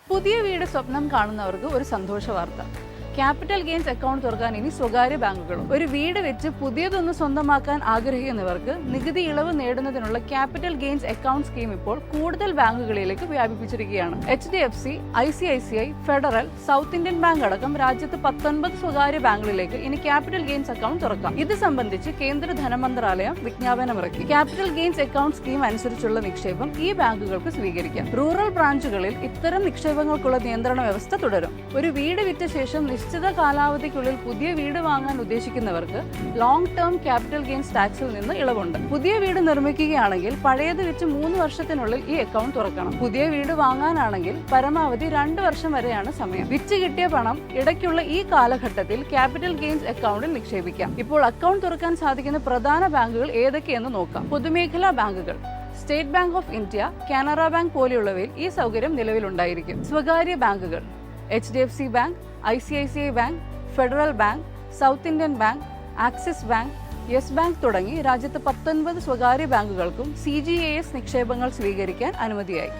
പുതിയ വീട് സ്വപ്നം കാണുന്നവർക്ക് ഒരു സന്തോഷ വാർത്ത. ക്യാപിറ്റൽ ഗെയിൻസ് അക്കൗണ്ട് തുറക്കാൻ ഇനി സ്വകാര്യ ബാങ്കുകളും. ഒരു വീട് വെച്ച് പുതിയതൊന്ന് സ്വന്തമാക്കാൻ ആഗ്രഹിക്കുന്നവർക്ക് നികുതി ഇളവ് നേടുന്നതിനുള്ള ക്യാപിറ്റൽ ഗെയിൻസ് അക്കൗണ്ട് സ്കീം ഇപ്പോൾ കൂടുതൽ ബാങ്കുകളിലേക്ക് വ്യാപിപ്പിച്ചിരിക്കുകയാണ്. HDFC, ICICI, federal, south Indian bank അടക്കം രാജ്യത്ത് 19 സ്വകാര്യ ബാങ്കുകളിലേക്ക് ഇനി ക്യാപിറ്റൽ ഗെയിൻസ് അക്കൗണ്ട് തുറക്കാം. ഇത് സംബന്ധിച്ച് കേന്ദ്ര ധനമന്ത്രാലയം വിജ്ഞാപനമിറക്കി. ക്യാപിറ്റൽ ഗെയിൻസ് അക്കൗണ്ട് സ്കീം അനുസരിച്ചുള്ള നിക്ഷേപം ഈ ബാങ്കുകൾക്ക് സ്വീകരിക്കാം. റൂറൽ ബ്രാഞ്ചുകളിൽ ഇത്തരം നിക്ഷേപങ്ങൾക്കുള്ള നിയന്ത്രണ വ്യവസ്ഥ തുടരും. ഒരു വീട് വിറ്റ ശേഷം നിശ്ചിത കാലാവധിക്കുള്ളിൽ പുതിയ വീട് വാങ്ങാൻ ഉദ്ദേശിക്കുന്നവർക്ക് ലോങ് ടേം ക്യാപിറ്റൽ ഗെയിൻസ് ടാക്സിൽ നിന്ന് ഇളവുണ്ട്. പുതിയ വീട് നിർമ്മിക്കുകയാണെങ്കിൽ പഴയത് വെച്ച് 3 വർഷത്തിനുള്ളിൽ ഈ അക്കൗണ്ട് തുറക്കണം. പുതിയ വീട് വാങ്ങാനാണെങ്കിൽ പരമാവധി 2 വർഷം വരെയാണ് സമയം. വിറ്റ് കിട്ടിയ പണം ഇടയ്ക്കുള്ള ഈ കാലഘട്ടത്തിൽ ക്യാപിറ്റൽ ഗെയിൻസ് അക്കൗണ്ടിൽ നിക്ഷേപിക്കാം. ഇപ്പോൾ അക്കൗണ്ട് തുറക്കാൻ സാധിക്കുന്ന പ്രധാന ബാങ്കുകൾ ഏതൊക്കെയെന്ന് നോക്കാം. പൊതുമേഖലാ ബാങ്കുകൾ. State bank of India, Canara bank പോലെയുള്ളവയിൽ ഈ സൗകര്യം നിലവിലുണ്ടായിരിക്കും. സ്വകാര്യ ബാങ്കുകൾ. HDFC bank, ICICI bank, federal bank, south Indian bank, Axis bank, yes bank തുടങ്ങി രാജ്യത്ത് 19 സ്വകാര്യ ബാങ്കുകൾക്കും CGAS നിക്ഷേപങ്ങൾ സ്വീകരിക്കാൻ അനുമതിയായി.